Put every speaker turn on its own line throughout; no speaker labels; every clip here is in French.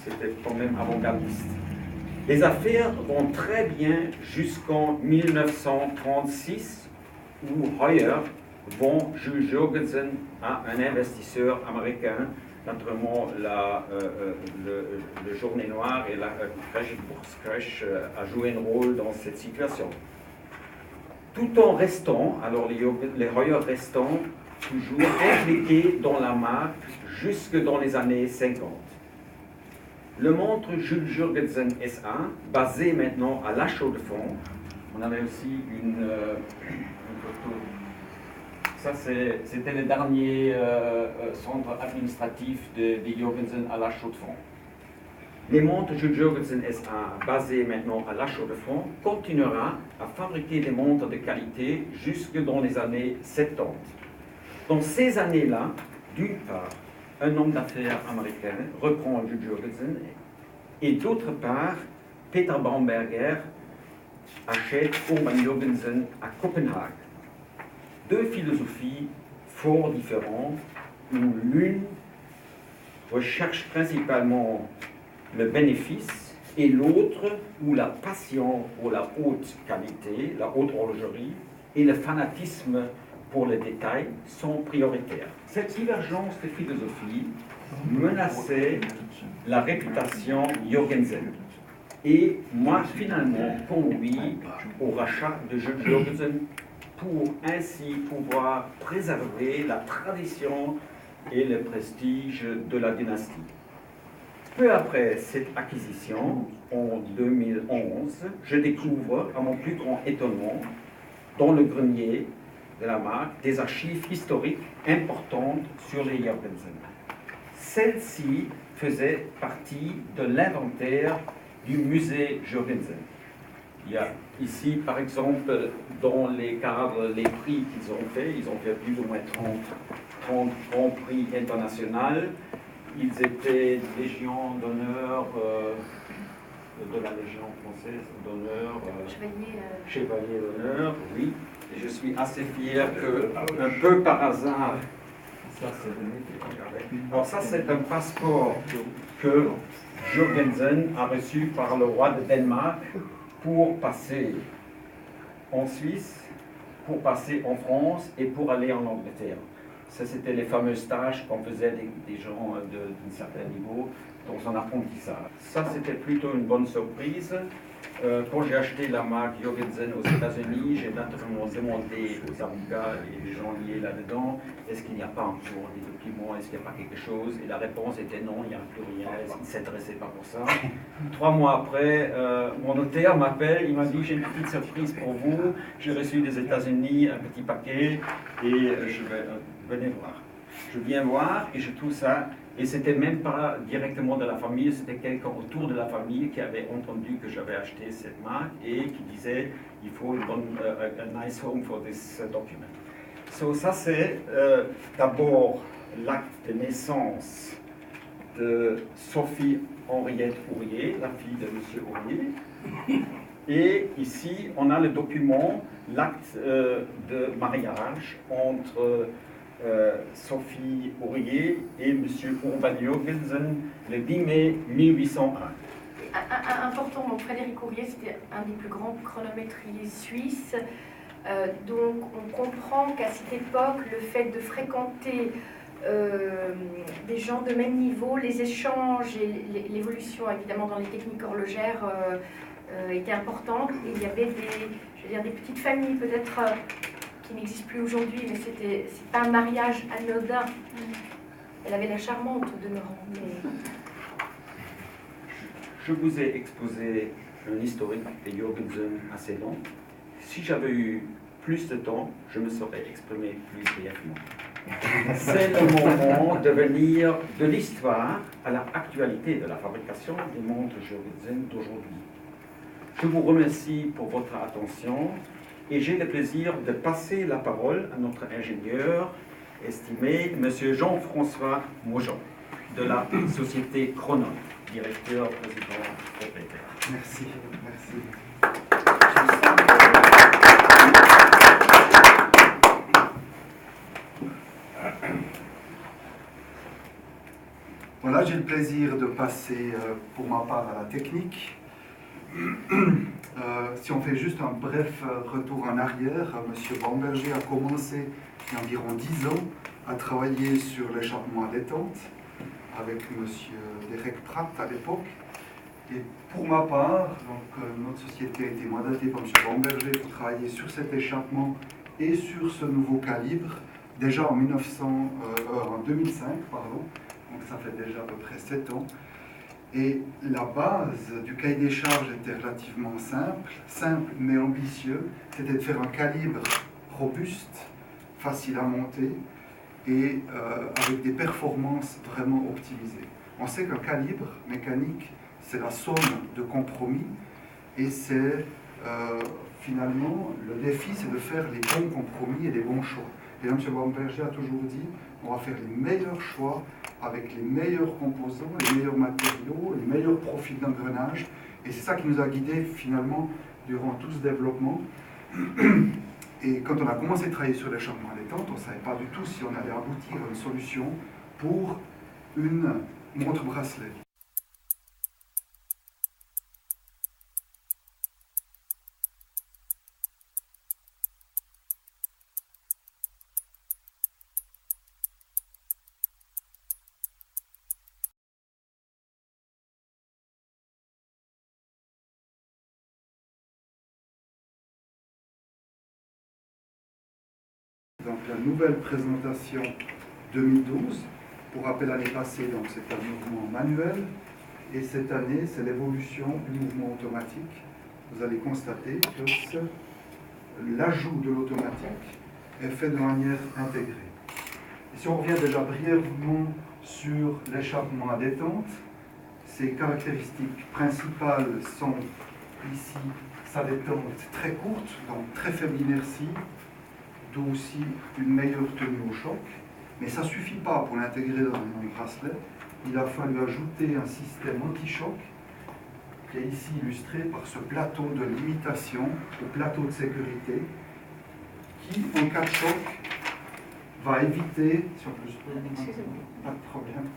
c'était quand même avant-gardiste. Les affaires vont très bien jusqu'en 1936, où Heuer vend Jules Jorgensen à un investisseur américain. Naturellement, le Journée Noire et la Bourse a joué un rôle dans cette situation. Tout en restant, alors les Heuer restant toujours impliqués dans la marque jusque dans les années 50. Le montre Jules Jorgensen SA, basé maintenant à La Chaux-de-Fonds. On avait aussi une photo. Ça, c'était le dernier centre administratif de Jorgensen à La Chaux-de-Fonds. Les montres Jules Jorgensen SA, basées maintenant à La Chaux-de-Fonds, continuera à fabriquer des montres de qualité jusque dans les années 70. Dans ces années-là, d'une part, un homme d'affaires américain reprend Jules Jorgensen et d'autre part, Peter Baumberger achète Urban Jorgensen à Copenhague. Deux philosophies fort différentes, où l'une recherche principalement le bénéfice et l'autre où la passion pour la haute qualité, la haute horlogerie et le fanatisme pour les détails sont prioritaires. Cette divergence de philosophie menaçait la réputation Jorgensen. Et moi, finalement, conduit au rachat de Jules Jorgensen pour ainsi pouvoir préserver la tradition et le prestige de la dynastie. Peu après cette acquisition, en 2011, je découvre, à mon plus grand étonnement, dans le grenier de la marque, des archives historiques importantes sur les Jorgensen. Celles-ci faisaient partie de l'inventaire du musée Jorgensen. Il y a ici, par exemple, dans les cadres, les prix qu'ils ont fait plus ou moins 30 grands prix internationaux. Ils étaient Légion d'honneur, de la Légion française d'honneur, chevalier d'honneur, oui. Et je suis assez fier que, un peu par hasard, alors ça c'est un passeport que Jorgensen a reçu par le roi de Danemark pour passer en Suisse, pour passer en France et pour aller en Angleterre. Ça, c'était les fameux stages qu'on faisait des gens d'un certain niveau dans son apprentissage. Ça, c'était plutôt une bonne surprise. Quand j'ai acheté la marque Jorgensen aux États-Unis, j'ai naturellement demandé aux avocats et les gens liés là-dedans, est-ce qu'il n'y a pas encore des documents, est-ce qu'il n'y a pas quelque chose? Et la réponse était non, il n'y a plus rien, ils ne s'intéressaient pas pour ça. 3 mois après, mon notaire m'appelle, il m'a dit, j'ai une petite surprise pour vous, j'ai reçu des États-Unis un petit paquet et venez voir. Je viens voir et je trouve ça, et c'était même pas directement de la famille, c'était quelqu'un autour de la famille qui avait entendu que j'avais acheté cette marque et qui disait il faut un nice home for this document. So, ça c'est d'abord l'acte de naissance de Sophie Henriette Ourier, la fille de M. Ourier. Et ici, on a le document, l'acte de mariage entre Sophie Ourier et M. Urban Jorgensen le 10 mai 1801.
Important, donc Frédéric Ourier, c'était un des plus grands chronométriers suisses. Donc on comprend qu'à cette époque, le fait de fréquenter des gens de même niveau, les échanges et l'évolution évidemment dans les techniques horlogères étaient importantes. Et il y avait des petites familles peut-être qui n'existent plus aujourd'hui, mais c'est pas un mariage anodin. Elle avait la charmante au demeurant. Mais...
Je vous ai exposé un historique de Jorgensen assez long. Si j'avais eu plus de temps, je me serais exprimé plus brièvement. C'est le moment de venir de l'histoire à l'actualité de la fabrication des montres Jorgensen d'aujourd'hui. Je vous remercie pour votre attention et j'ai le plaisir de passer la parole à notre ingénieur estimé, M. Jean-François Maujean, de la société Chronon, directeur, président, propriétaire.
Merci, merci. Voilà, Là, j'ai le plaisir de passer, pour ma part, à la technique. Si on fait juste un bref retour en arrière, M. Bamberger a commencé il y a environ 10 ans à travailler sur l'échappement à détente avec M. Derek Pratt à l'époque. Et pour ma part, donc, notre société a été mandatée par M. Bamberger pour travailler sur cet échappement et sur ce nouveau calibre, déjà en 2005, pardon, donc ça fait déjà à peu près 7 ans. Et la base du cahier des charges était relativement simple mais ambitieux. C'était de faire un calibre robuste, facile à monter et avec des performances vraiment optimisées. On sait qu'un calibre mécanique, c'est la somme de compromis et c'est finalement le défi, c'est de faire les bons compromis et les bons choix. Et là, M. Bamberger a toujours dit, on va faire les meilleurs choix avec les meilleurs composants, les meilleurs matériaux, les meilleurs profils d'engrenage. Et c'est ça qui nous a guidés finalement durant tout ce développement. Et quand on a commencé à travailler sur l'échappement à détente, on ne savait pas du tout si on allait aboutir à une solution pour une montre bracelet. Donc la nouvelle présentation 2012, pour rappel l'année passée, donc c'est un mouvement manuel, et cette année c'est l'évolution du mouvement automatique. Vous allez constater que l'ajout de l'automatique est fait de manière intégrée. Et si on revient déjà brièvement sur l'échappement à détente, ses caractéristiques principales sont ici sa détente très courte, donc très faible inertie, d'où aussi une meilleure tenue au choc. Mais ça ne suffit pas pour l'intégrer dans mon bracelet. Il a fallu ajouter un système anti-choc qui est ici illustré par ce plateau de limitation, ou plateau de sécurité, qui, en cas de choc, va éviter, si on peut, pas de problème,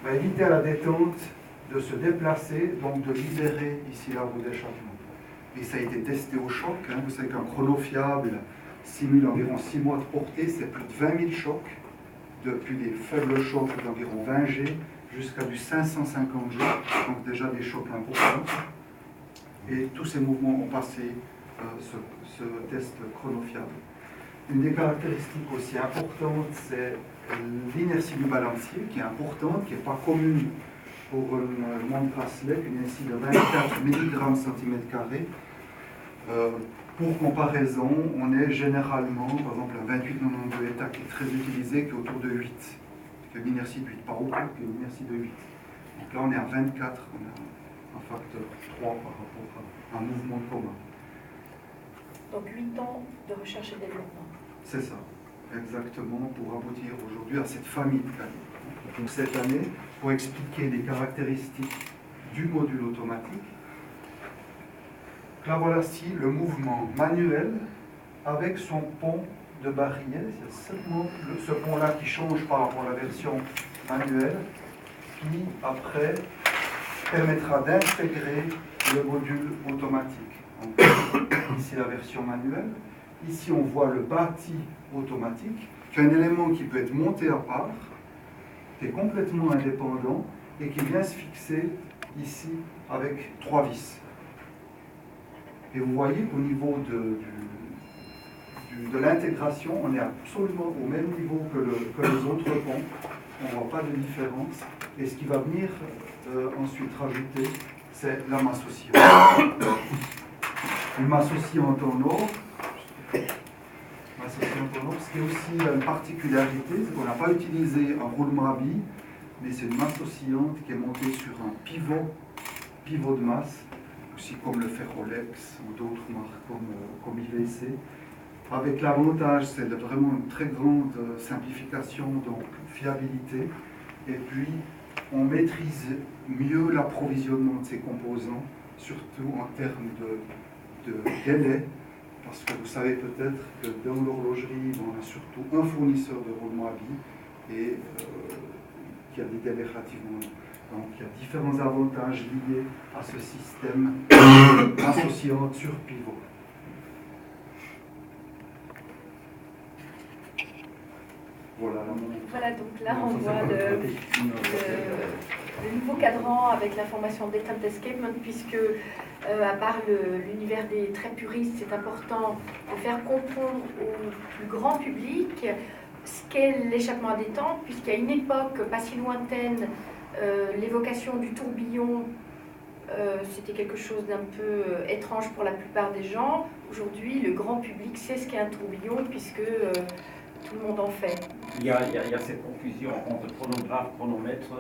va éviter à la détente de se déplacer, donc de libérer ici la roue d'échappement. Et ça a été testé au choc. Vous savez qu'un chrono fiable simule environ 6 mois de portée, c'est plus de 20 000 chocs, depuis des faibles chocs d'environ 20 G jusqu'à du 550 G, donc déjà des chocs importants. Et tous ces mouvements ont passé ce test chronofiable. Une des caractéristiques aussi importantes, c'est l'inertie du balancier, qui est importante, qui n'est pas commune pour une montre bracelet, une inertie de 24 mg cm². Pour comparaison, on est généralement, par exemple, un 2892 ETA qui est très utilisé, qui est autour de 8, qui a une inertie de 8, pas beaucoup, qui a une inertie de 8. Donc là, on est à 24, on a un facteur 3 par rapport à un mouvement commun.
Donc 8 ans de recherche et développement.
C'est ça, exactement, pour aboutir aujourd'hui à cette famille de calibres. Donc cette année, pour expliquer les caractéristiques du module automatique, là voici le mouvement manuel avec son pont de barillet. C'est seulement ce pont-là qui change par rapport à la version manuelle, qui après permettra d'intégrer le module automatique. Donc, ici la version manuelle. Ici on voit le bâti automatique, qui est un élément qui peut être monté à part, qui est complètement indépendant et qui vient se fixer ici avec 3 vis. Et vous voyez qu'au niveau de l'intégration, on est absolument au même niveau que les autres ponts. On ne voit pas de différence. Et ce qui va venir ensuite rajouter, c'est la masse oscillante. Une masse oscillante en or. Ce qui est aussi une particularité, c'est qu'on n'a pas utilisé un roulement à billes, mais c'est une masse oscillante qui est montée sur un pivot de masse, aussi comme le fait Rolex ou d'autres marques comme IVC. Avec l'avantage, c'est vraiment une très grande simplification, donc fiabilité. Et puis, on maîtrise mieux l'approvisionnement de ces composants, surtout en termes de délai. Parce que vous savez peut-être que dans l'horlogerie, on a surtout un fournisseur de roulement à billes et qui a des délais relativement longs. Donc il y a différents avantages liés à ce système associant sur pivot.
Voilà, donc là on voit le nouveau cadran avec la formation d'Attempt Escapement, puisque à part l'univers des très puristes, c'est important de faire comprendre au plus grand public ce qu'est l'échappement à détente, puisqu'à une époque pas si lointaine, l'évocation du tourbillon, c'était quelque chose d'un peu étrange pour la plupart des gens. Aujourd'hui, le grand public sait ce qu'est un tourbillon, puisque tout le monde en fait.
Il y a cette confusion entre chronographe, chronomètre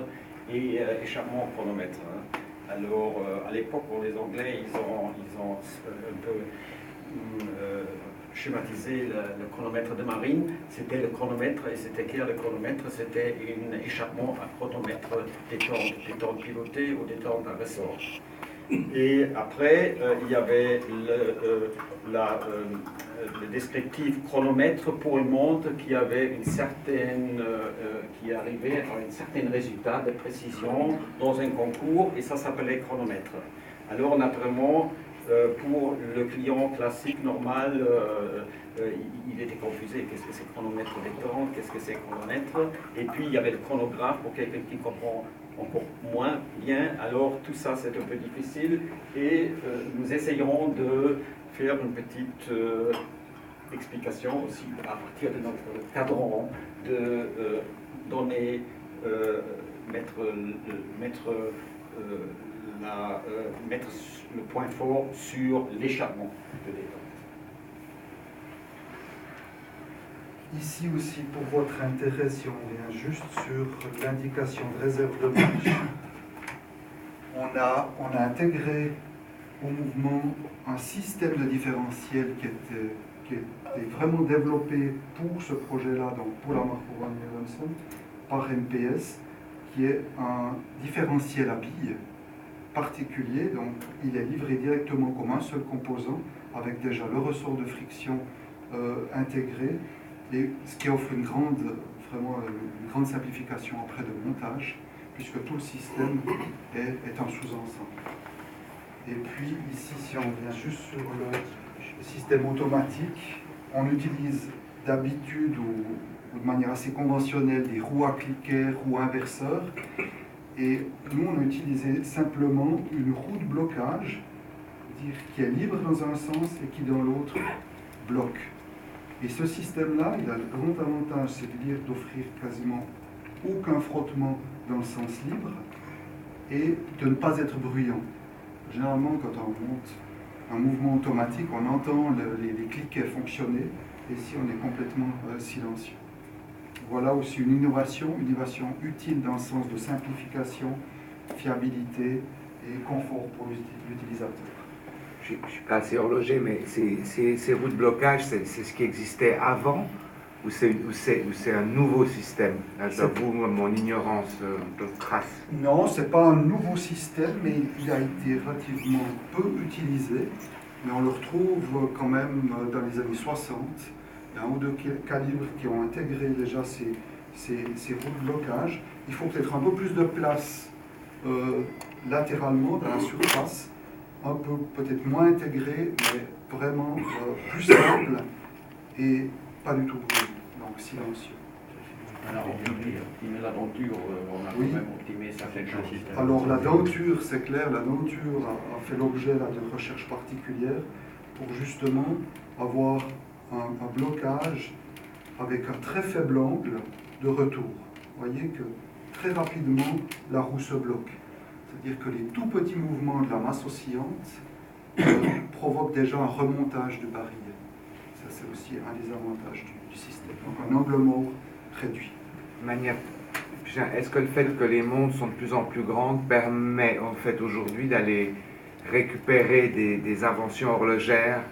et échappement chronomètre. Alors, à l'époque, pour les Anglais, ils ont un peu schématisé le chronomètre de marine. C'était le chronomètre, et c'était clair, le chronomètre, c'était un échappement à chronomètre détente pilotée ou détente à ressort. Et après, il y avait le descriptif chronomètre pour une montre qui avait une certaine, qui arrivait à un certain résultat de précision dans un concours, et ça s'appelait chronomètre. Alors naturellement, pour le client classique normal, il était confusé. Qu'est-ce que c'est chronomètre détente? Qu'est-ce que c'est chronomètre? Et puis il y avait le chronographe pour quelqu'un qui comprend encore moins bien. Alors tout ça c'est un peu difficile, et nous essayons de faire une petite explication aussi à partir de notre cadran, de donner, mettre le point fort sur l'échappement de détente.
Ici aussi, pour votre intérêt, si on vient juste sur l'indication de réserve de marche, on a intégré au mouvement un système de différentiel qui était vraiment développé pour ce projet-là, donc pour la marque Van Leeuwenhoek, par MPS, qui est un différentiel à billes particulier. Donc il est livré directement comme un seul composant, avec déjà le ressort de friction intégré, et ce qui offre vraiment une grande simplification après de montage, puisque tout le système est un sous-ensemble. Et puis ici, si on vient juste sur le système automatique, on utilise d'habitude ou de manière assez conventionnelle des roues à cliquet, roues inverseurs, et nous on a utilisé simplement une roue de blocage, c'est-à-dire qui est libre dans un sens et qui dans l'autre bloque. Et ce système-là, il a le grand avantage, c'est-à-dire d'offrir quasiment aucun frottement dans le sens libre et de ne pas être bruyant. Généralement, quand on monte un mouvement automatique, on entend les cliquets fonctionner, et ici on est complètement silencieux. Voilà aussi une innovation utile dans le sens de simplification, fiabilité et confort pour l'utilisateur.
Je ne suis pas assez horloger, mais ces roues de blocage, c'est ce qui existait avant, ou c'est un nouveau système? Là, j'avoue, mon ignorance de trace.
Non, ce n'est pas un nouveau système, mais il a été relativement peu utilisé. Mais on le retrouve quand même dans les années 60. Il y a un ou deux calibres qui ont intégré déjà ces roues de blocage. Il faut peut-être un peu plus de place latéralement dans la surface, un peu peut-être moins intégré, mais vraiment plus simple et pas du tout bruyant, donc silencieux.
Alors, optimer la denture, on a
Oui.
quand même optimé certaines choses.
Alors la denture, c'est clair, la denture a fait l'objet de recherches particulières pour justement avoir un blocage avec un très faible angle de retour. Vous voyez que très rapidement, la roue se bloque. C'est-à-dire que les tout petits mouvements de la masse oscillante provoquent déjà un remontage de barille. Ça, c'est aussi un des avantages du système. Donc un angle mort réduit.
Est-ce que le fait que les montres sont de plus en plus grandes permet en fait aujourd'hui d'aller récupérer des inventions horlogères